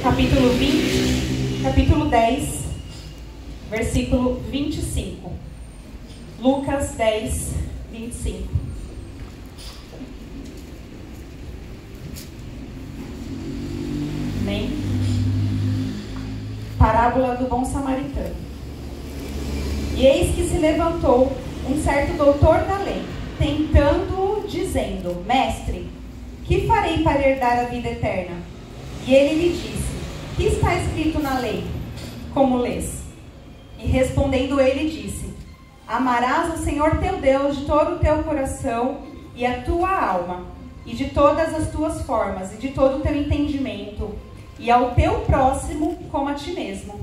capítulo 20, capítulo 10, versículo 25. Lucas 10, 25. Amém? Parábola do bom samaritano. E eis que se levantou um certo doutor da lei, tentando-o, dizendo: Mestre, que farei para herdar a vida eterna? E ele lhe disse: Que está escrito na lei? Como lês? E respondendo ele disse: Amarás o Senhor teu Deus de todo o teu coração e a tua alma, e de todas as tuas formas, e de todo o teu entendimento, e ao teu próximo como a ti mesmo.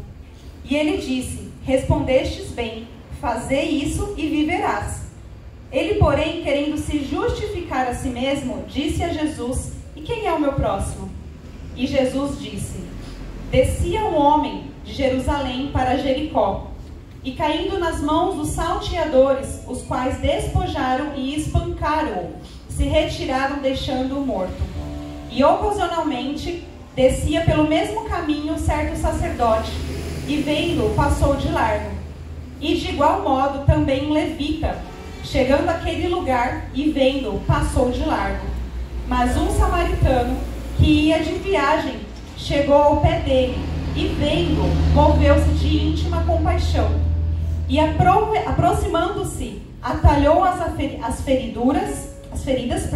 E ele disse: Respondestes bem, fazei isso e viverás. Ele, porém, querendo se justificar a si mesmo, disse a Jesus: E quem é o meu próximo? E Jesus disse: Descia um homem de Jerusalém para Jericó, e caindo nas mãos dos salteadores, os quais despojaram e espancaram-o, se retiraram deixando-o morto. E ocasionalmente descia pelo mesmo caminho certo sacerdote, e vendo-o passou de largo. E de igual modo também um levita, chegando àquele lugar e vendo-o passou de largo. Mas um samaritano que ia de viagem chegou ao pé dele, e vendo-o, moveu-se de íntima compaixão. E aproximando-se, atalhou as feridas,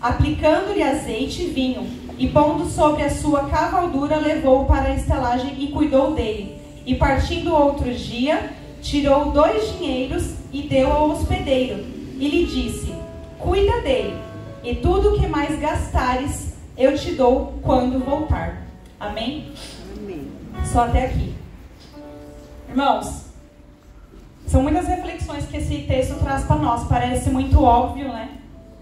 aplicando-lhe azeite e vinho, e pondo sobre a sua cavaldura, levou-o para a estalagem e cuidou dele. E partindo outro dia, tirou 2 dinheiros e deu ao hospedeiro, e lhe disse: Cuida dele, e tudo o que mais gastares, eu te dou quando voltar. Amém? Amém. Só até aqui. Irmãos, são muitas reflexões que esse texto traz para nós. Parece muito óbvio, né?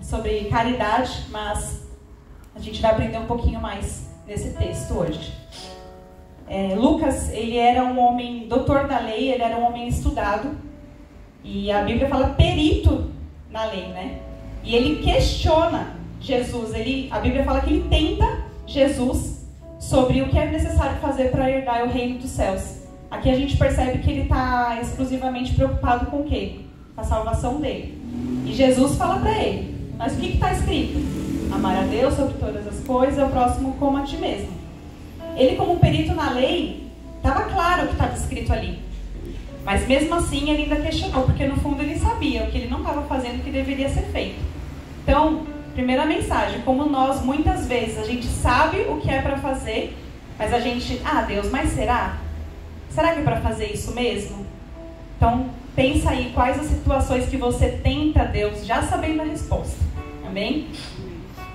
Sobre caridade, mas a gente vai aprender um pouquinho mais nesse texto hoje. Lucas, ele era um homem doutor da lei, ele era um homem estudado. E a Bíblia fala perito na lei, né? E ele questiona Jesus. A Bíblia fala que ele tenta Jesus sobre o que é necessário fazer para herdar o reino dos céus. Aqui a gente percebe que ele está exclusivamente preocupado com o quê? Com a salvação dele. E Jesus fala para ele: Mas o que está escrito? Amar a Deus sobre todas as coisas, ao próximo como a ti mesmo. Ele, como perito na lei, estava claro o que estava escrito ali. Mas mesmo assim ele ainda questionou, porque no fundo ele sabia o que ele não estava fazendo, o que deveria ser feito. Então, primeira mensagem: como nós muitas vezes a gente sabe o que é para fazer, mas a gente, Deus, mas será? Será que é para fazer isso mesmo? Então, pensa aí quais as situações que você tenta Deus já sabendo a resposta. Amém?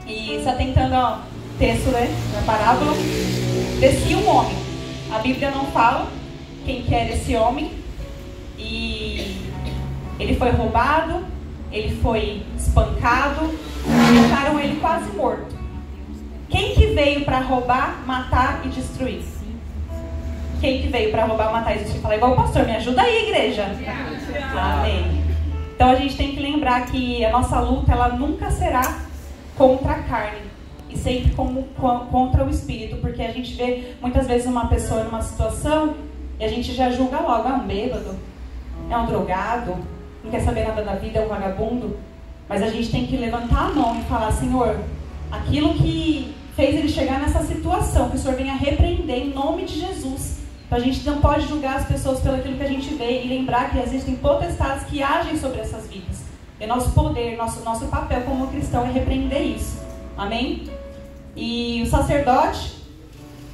E está tentando, texto, né, na parábola. Descia um homem. A Bíblia não fala quem que era esse homem. E ele foi roubado, ele foi espancado, e deixaram ele quase morto. Quem que veio para roubar, matar e destruir? Quem que veio para roubar, matar e destruir? Fala igual o pastor: me ajuda aí, igreja. Amém. Então a gente tem que lembrar que a nossa luta, ela nunca será contra a carne, e sempre contra o espírito, porque a gente vê muitas vezes uma pessoa numa situação e a gente já julga logo: é um bêbado, é um drogado, não quer saber nada da vida, é um vagabundo. Mas a gente tem que levantar a mão e falar: Senhor, aquilo que fez ele chegar nessa situação, que o Senhor venha repreender em nome de Jesus. Então a gente não pode julgar as pessoas pelo aquilo que a gente vê, e lembrar que existem potestades que agem sobre essas vidas. E nosso poder, nosso papel como cristão é repreender isso. Amém? E o sacerdote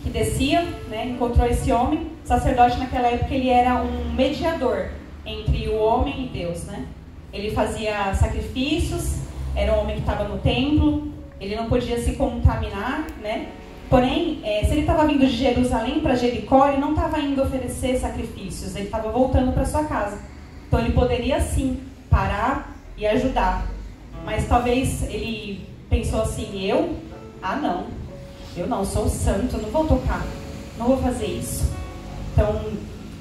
que descia, né, encontrou esse homem. O sacerdote naquela época, ele era um mediador entre o homem e Deus, né? Ele fazia sacrifícios, era um homem que estava no templo, ele não podia se contaminar, né? Porém, se ele estava vindo de Jerusalém para Jericó, ele não estava indo oferecer sacrifícios, ele estava voltando para sua casa. Então ele poderia sim parar e ajudar. Mas talvez ele pensou assim: eu não, sou santo, não vou tocar, não vou fazer isso. Então,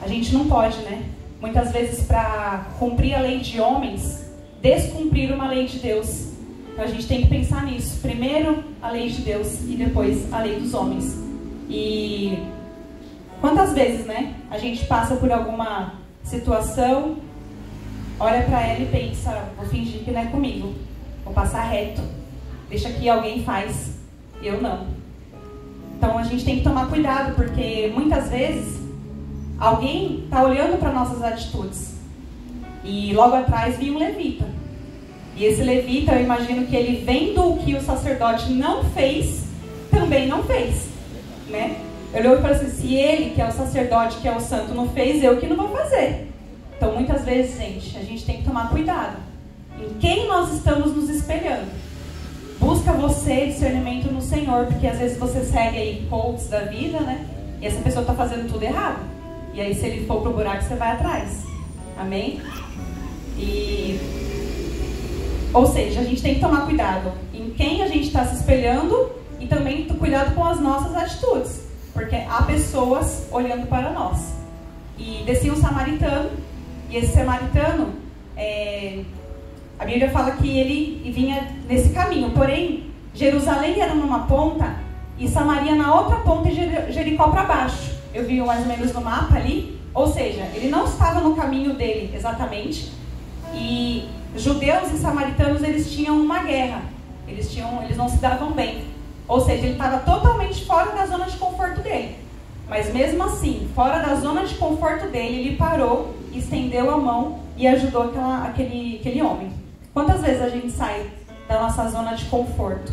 a gente não pode, né? Muitas vezes, para cumprir a lei de homens, descumprir uma lei de Deus. Então a gente tem que pensar nisso. Primeiro a lei de Deus e depois a lei dos homens. E quantas vezes, né, a gente passa por alguma situação, olha para ela e pensa, vou fingir que não é comigo, vou passar reto, deixa que alguém faz, eu não. Então a gente tem que tomar cuidado, porque muitas vezes alguém está olhando para nossas atitudes. E logo atrás vinha um levita. E esse levita, eu imagino que ele, vendo o que o sacerdote não fez, também não fez, né? Ele olhou e falou assim, se ele, que é o sacerdote, que é o santo, não fez, eu que não vou fazer. Então muitas vezes, gente, a gente tem que tomar cuidado em quem nós estamos nos espelhando. Busca você discernimento no Senhor, porque às vezes você segue aí coaches da vida, né? E essa pessoa está fazendo tudo errado. E aí se ele for pro buraco, você vai atrás. Amém? Ou seja, a gente tem que tomar cuidado em quem a gente está se espelhando e também cuidado com as nossas atitudes, porque há pessoas olhando para nós. E descia um samaritano, e esse samaritano, a Bíblia fala que ele vinha nesse caminho, porém Jerusalém era numa ponta e Samaria na outra ponta e Jericó para baixo. Eu vi mais ou menos no mapa ali, ou seja, ele não estava no caminho dele exatamente. E judeus e samaritanos, eles tinham uma guerra, eles não se davam bem, ou seja, ele estava totalmente fora da zona de conforto dele. Mas mesmo assim, fora da zona de conforto dele, ele parou, estendeu a mão e ajudou aquele homem. Quantas vezes a gente sai da nossa zona de conforto?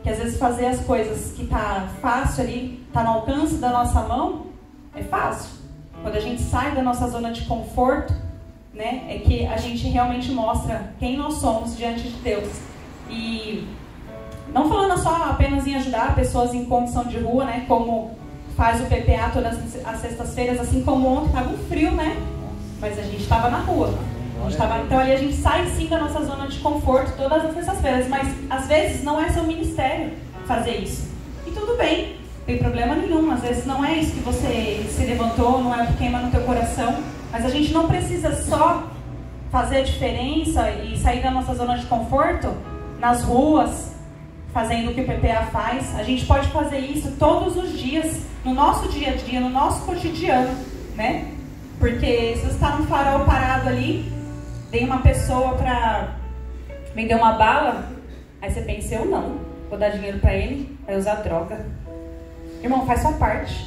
Que às vezes fazer as coisas que tá fácil ali, tá no alcance da nossa mão, é fácil. Quando a gente sai da nossa zona de conforto, né, é que a gente realmente mostra quem nós somos diante de Deus. E não falando só apenas em ajudar pessoas em condição de rua, né, como faz o PPA todas as sextas-feiras, assim como ontem estava um frio, né, mas a gente estava na rua. Então ali a gente sai sim da nossa zona de conforto todas as sextas-feiras, mas às vezes não é seu ministério fazer isso. E tudo bem, não tem problema nenhum. Às vezes não é isso que você se levantou, não é o que queima no teu coração. Mas a gente não precisa só fazer a diferença e sair da nossa zona de conforto nas ruas, fazendo o que o PPA faz. A gente pode fazer isso todos os dias, no nosso dia a dia, no nosso cotidiano, né? Porque se você está num farol parado ali, vem uma pessoa para vender uma bala, aí você pensa, eu não, vou dar dinheiro para ele, vai usar droga. Irmão, faz sua parte.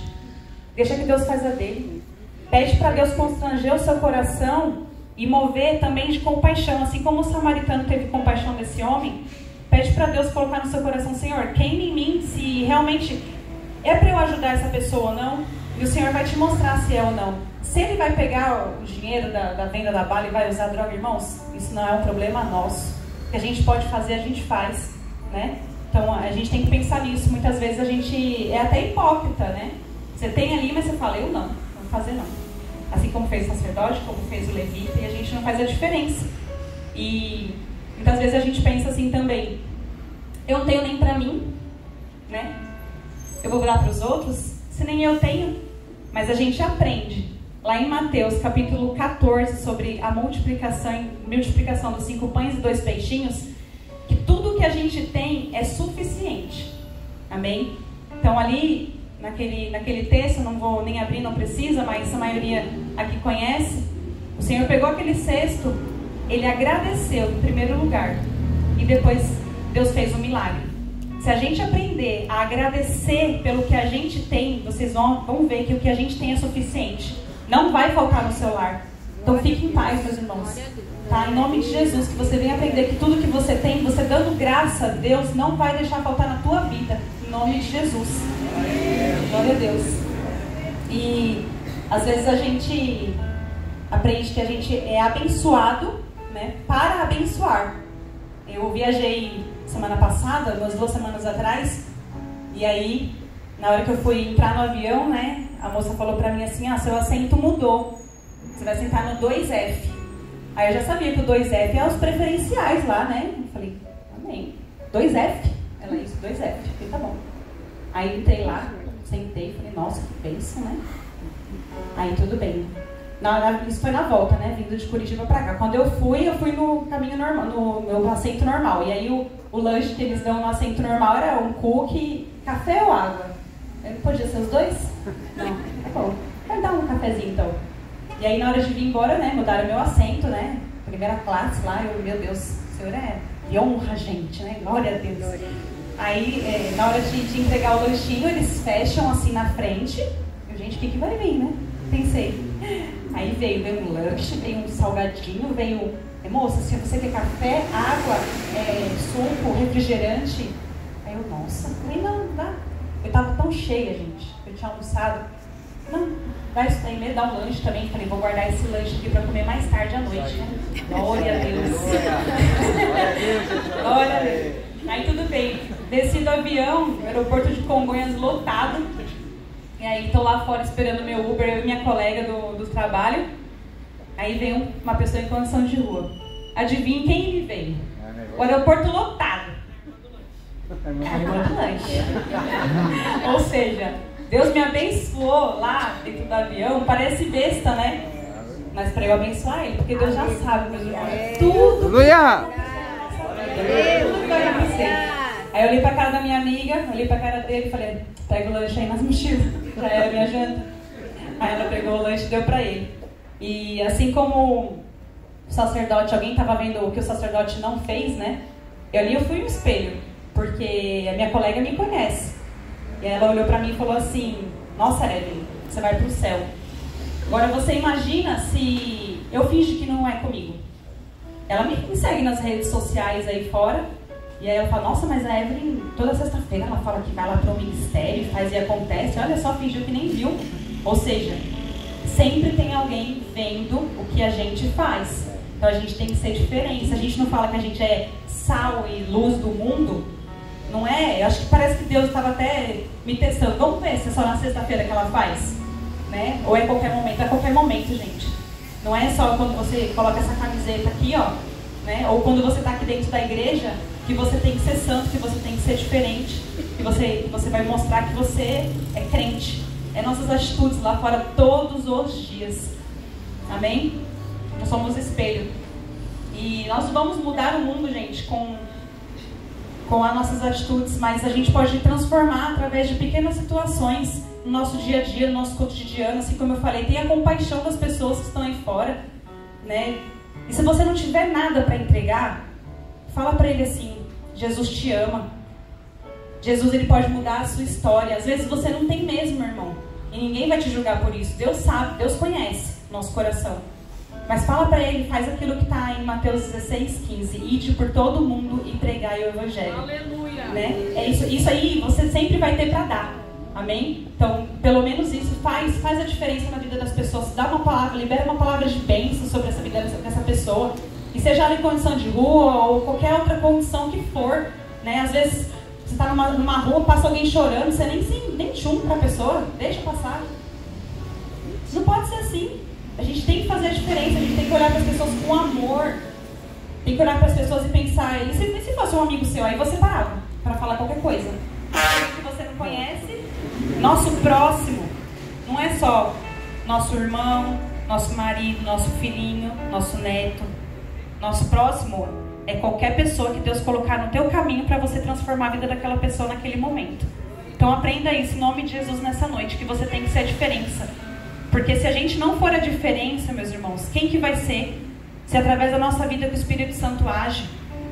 Deixa que Deus faz a dele. Pede para Deus constranger o seu coração e mover também de compaixão. Assim como o samaritano teve compaixão desse homem, pede para Deus colocar no seu coração, Senhor, queima em mim se realmente é para eu ajudar essa pessoa ou não. E o Senhor vai te mostrar se é ou não. Se ele vai pegar o dinheiro da venda da bala e vai usar droga, irmãos, isso não é um problema nosso. O que a gente pode fazer, a gente faz, né? Então a gente tem que pensar nisso. Muitas vezes a gente é até hipócrita, né? Você tem ali, mas você fala, eu não vou fazer não. Assim como fez o sacerdote, como fez o levita, e a gente não faz a diferença. E muitas vezes a gente pensa assim também, eu não tenho nem pra mim, né? Eu vou dar para os outros, se nem eu tenho. Mas a gente aprende lá em Mateus capítulo 14 sobre a multiplicação dos 5 pães e 2 peixinhos, que tudo que a gente tem é suficiente. Amém? Então ali naquele texto, não vou nem abrir, não precisa, mas a maioria aqui conhece. O Senhor pegou aquele cesto, ele agradeceu em primeiro lugar e depois Deus fez um milagre. Se a gente aprender a agradecer pelo que a gente tem, vocês vão ver que o que a gente tem é suficiente. Não vai faltar no seu lar. Então fique em paz, meus irmãos. Tá? Em nome de Jesus, que você venha aprender que tudo que você tem, você dando graça a Deus, não vai deixar faltar na tua vida. Em nome de Jesus. Glória a Deus. E às vezes a gente aprende que a gente é abençoado, né, para abençoar. Eu viajei semana passada, umas 2 semanas atrás, e aí na hora que eu fui entrar no avião, né, a moça falou pra mim assim, seu assento mudou, você vai sentar no 2F. Aí eu já sabia que o 2F é os preferenciais lá, né? Eu falei, amém. 2F? Ela disse, 2F. Eu falei, tá bom. Aí entrei lá, sentei, falei, nossa, que bênção, né? Aí tudo bem. Isso foi na volta, né? Vindo de Curitiba pra cá. Quando eu fui no caminho normal, no meu assento normal. E aí o lanche que eles dão no assento normal era um cookie, café ou água. Podia ser os dois? Não, tá bom. Vai dar um cafezinho então. E aí na hora de vir embora, né, mudaram meu assento, né? Primeira classe lá, meu Deus, o senhor é de honra, gente, né? Glória a Deus. Aí, na hora de entregar o lanchinho, eles fecham assim na frente. Eu, gente, o que vai vir, né? Pensei. Aí veio um lanche, veio um salgadinho, veio... Moça, se você quer café, água, suco, refrigerante... Aí eu, nossa, falei, não, dá. Eu tava tão cheia, gente. Eu tinha almoçado. Não, dá isso daí mesmo, dá um lanche também. Falei, vou guardar esse lanche aqui pra comer mais tarde à noite, né? Glória a Deus. Glória a Deus. Aí tudo bem. Desci do avião, aeroporto de Congonhas lotado. E aí tô lá fora esperando meu Uber, eu e minha colega do trabalho. Aí veio uma pessoa em condição de rua. Adivinha quem me veio? O aeroporto lotado. A irmã de lanche. Ou seja, Deus me abençoou lá dentro do avião. Parece besta, né? Mas para eu abençoar ele, porque Deus já sabe, meus irmãos. Tudo. Aleluia! Tudo vai acontecer. Aí eu olhei pra cara da minha amiga, olhei pra cara dele e falei, pega o lanche aí nas mochilas. Já era minha janta. Aí ela pegou o lanche e deu pra ele. E assim como o sacerdote, alguém estava vendo o que o sacerdote não fez, né? Eu fui um espelho, porque a minha colega me conhece. E ela olhou pra mim e falou assim, nossa, Evelyn, você vai pro céu. Agora você imagina se eu finjo que não é comigo. Ela me segue nas redes sociais aí fora. E aí ela fala, nossa, mas a Evelyn, toda sexta-feira ela fala que vai lá pro ministério, faz e acontece. Olha só, fingiu que nem viu. Ou seja, sempre tem alguém vendo o que a gente faz. Então a gente tem que ser diferente. Se a gente não fala que a gente é sal e luz do mundo, não é? Eu acho que parece que Deus estava até me testando. Vamos ver se é só na sexta-feira que ela faz, né? Ou é qualquer momento? É qualquer momento, gente. Não é só quando você coloca essa camiseta aqui, ó, né? Ou quando você está aqui dentro da igreja, que você tem que ser santo, que você tem que ser diferente, que você vai mostrar que você é crente. É nossas atitudes lá fora todos os dias. Amém? Nós somos espelho. E nós vamos mudar o mundo, gente, com as nossas atitudes, mas a gente pode transformar através de pequenas situações no nosso dia a dia, no nosso cotidiano. Assim como eu falei, tenha compaixão das pessoas que estão aí fora, né? E se você não tiver nada para entregar, fala para ele assim, Jesus te ama. Jesus, ele pode mudar a sua história. Às vezes você não tem mesmo, irmão. E ninguém vai te julgar por isso. Deus sabe, Deus conhece nosso coração. Mas fala para ele, faz aquilo que está em Mateus 16:15. Ide por todo mundo e pregai o evangelho. Aleluia! Né? É isso aí você sempre vai ter para dar. Amém? Então, pelo menos isso faz a diferença na vida das pessoas. Dá uma palavra, libera uma palavra de bênção sobre essa vida dessa pessoa. E seja ela em condição de rua ou qualquer outra condição que for, né? Às vezes você está numa rua, passa alguém chorando, você nem chumba para a pessoa, deixa passar. Não pode ser assim. A gente tem que fazer a diferença, a gente tem que olhar para as pessoas com amor. Tem que olhar para as pessoas e pensar, e se fosse um amigo seu, aí você parava para falar qualquer coisa. Que você não conhece, nosso próximo não é só nosso irmão, nosso marido, nosso filhinho, nosso neto. Nosso próximo é qualquer pessoa que Deus colocar no teu caminho para você transformar a vida daquela pessoa naquele momento. Então aprenda isso em nome de Jesus nessa noite, que você tem que ser a diferença. Porque se a gente não for a diferença, meus irmãos, quem que vai ser? Se através da nossa vida que o Espírito Santo age.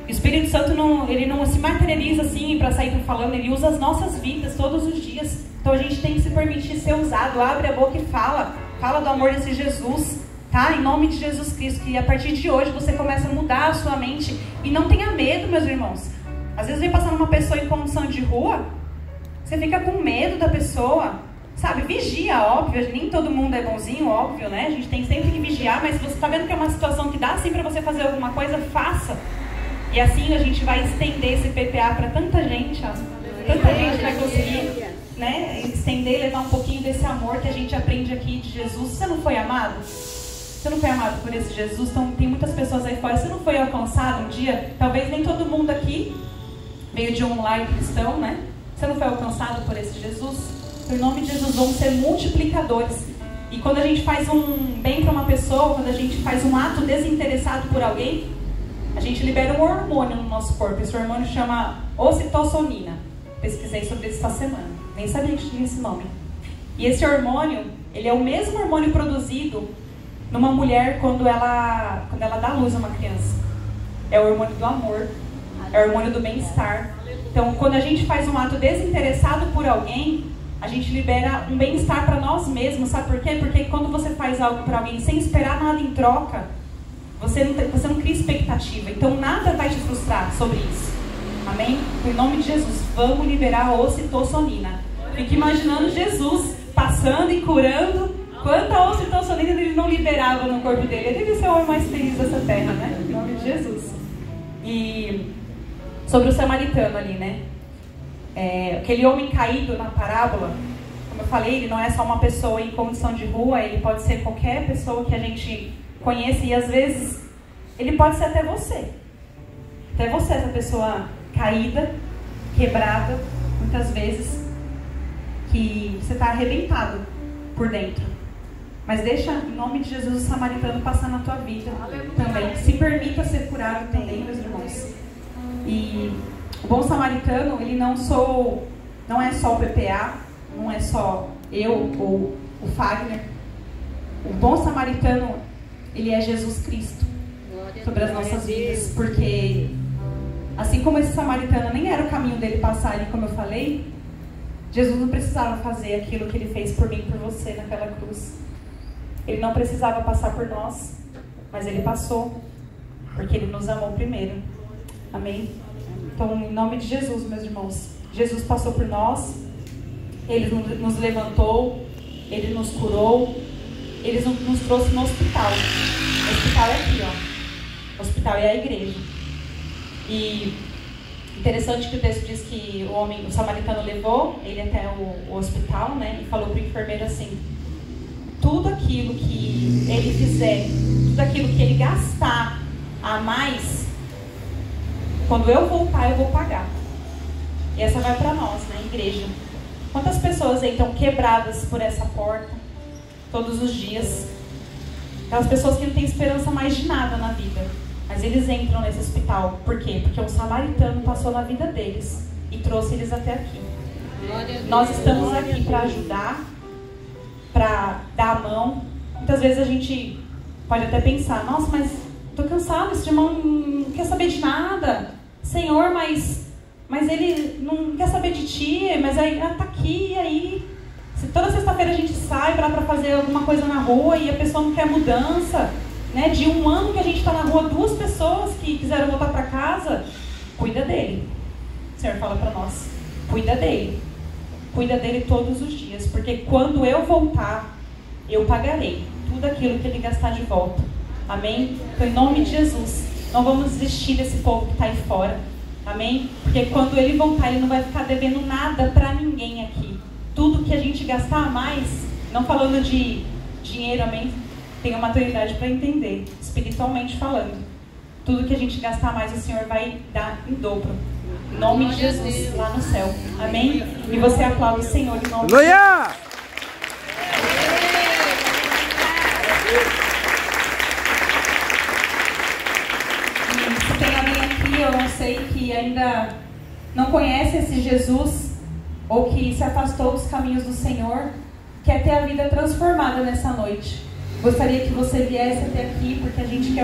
O Espírito Santo ele não se materializa assim para sair falando, ele usa as nossas vidas todos os dias. Então a gente tem que se permitir ser usado. Abre a boca e fala do amor desse Jesus, tá? Em nome de Jesus Cristo, que a partir de hoje você começa a mudar a sua mente. E não tenha medo, meus irmãos. Às vezes vem passando uma pessoa em condição de rua, você fica com medo da pessoa. Sabe, vigia, óbvio, nem todo mundo é bonzinho, óbvio, né? A gente tem sempre que vigiar, mas se você está vendo que é uma situação que dá assim para você fazer alguma coisa, faça. E assim a gente vai estender esse PPA para tanta gente, ó. Tanta gente vai conseguir, né? Estender, levar um pouquinho desse amor que a gente aprende aqui de Jesus. Você não foi amado? Você não foi amado por esse Jesus? Então tem muitas pessoas aí fora. Você não foi alcançado um dia? Talvez nem todo mundo aqui veio de um lar cristão, né? Você não foi alcançado por esse Jesus? Em nome de Jesus, vamos ser multiplicadores. E quando a gente faz um bem para uma pessoa, quando a gente faz um ato desinteressado por alguém, a gente libera um hormônio no nosso corpo. Esse hormônio chama ocitocina. Pesquisei sobre isso essa semana. Nem sabia que tinha esse nome. E esse hormônio, ele é o mesmo hormônio produzido numa mulher quando ela dá à luz a uma criança. É o hormônio do amor, é o hormônio do bem-estar. Então, quando a gente faz um ato desinteressado por alguém, a gente libera um bem-estar para nós mesmos. Sabe por quê? Porque quando você faz algo para alguém sem esperar nada em troca, você não cria expectativa. Então, nada vai te frustrar sobre isso. Amém? Em nome de Jesus, vamos liberar a ocitocina. Fique imaginando Jesus passando e curando. Quanta ocitocina ele não liberava no corpo dele. Ele devia ser o homem mais feliz dessa terra, né? Em nome de Jesus. E sobre o samaritano ali, né? Aquele homem caído na parábola, como eu falei, ele não é só uma pessoa em condição de rua, ele pode ser qualquer pessoa que a gente conheça e às vezes ele pode ser até você. Até você, essa pessoa caída, quebrada, muitas vezes, que você está arrebentado por dentro. Mas deixa, em nome de Jesus, o samaritano passar na tua vida também. Se permita ser curado também, meus irmãos. E o bom samaritano, ele não é só o PPA, não é só eu ou o Fagner. O bom samaritano, ele é Jesus Cristo sobre as nossas vidas. Porque, assim como esse samaritano nem era o caminho dele passar ali, como eu falei, Jesus não precisava fazer aquilo que ele fez por mim e por você naquela cruz. Ele não precisava passar por nós, mas ele passou, porque ele nos amou primeiro. Amém? Então, em nome de Jesus, meus irmãos, Jesus passou por nós, ele nos levantou, ele nos curou, ele nos trouxe no hospital. O hospital é aqui, ó. O hospital é a igreja. E interessante que o texto diz que o samaritano levou ele até o hospital, né? E falou para o enfermeiro assim: tudo aquilo que ele fizer, tudo aquilo que ele gastar a mais, quando eu voltar, eu vou pagar. E essa vai para nós, né, igreja. Quantas pessoas aí estão quebradas por essa porta todos os dias? Aquelas pessoas que não têm esperança mais de nada na vida, mas eles entram nesse hospital. Por quê? Porque um samaritano passou na vida deles e trouxe eles até aqui. Nós estamos aqui para ajudar, para dar a mão. Muitas vezes a gente pode até pensar: nossa, mas estou cansado, esse irmão não quer saber de nada. Senhor, mas ele não quer saber de ti, mas aí está aqui, aí se toda sexta-feira a gente sai para fazer alguma coisa na rua e a pessoa não quer mudança, né? De um ano que a gente está na rua, 2 pessoas que quiseram voltar para casa. Cuida dele. O Senhor fala para nós: cuida dele. Cuida dele todos os dias, porque quando eu voltar, eu pagarei tudo aquilo que ele gastar de volta. Amém? Então, em nome de Jesus, não vamos desistir desse povo que está aí fora. Amém? Porque quando ele voltar, ele não vai ficar devendo nada para ninguém aqui. Tudo que a gente gastar a mais, não falando de dinheiro, amém? Tenha maturidade para entender, espiritualmente falando. Tudo que a gente gastar a mais, o Senhor vai dar em dobro. Em nome de Jesus, lá no céu. Amém? E você aplaude o Senhor em nome de Jesus. E se tem alguém aqui, eu não sei, que ainda não conhece esse Jesus, ou que se afastou dos caminhos do Senhor, quer ter a vida transformada nessa noite. Gostaria que você viesse até aqui, porque a gente quer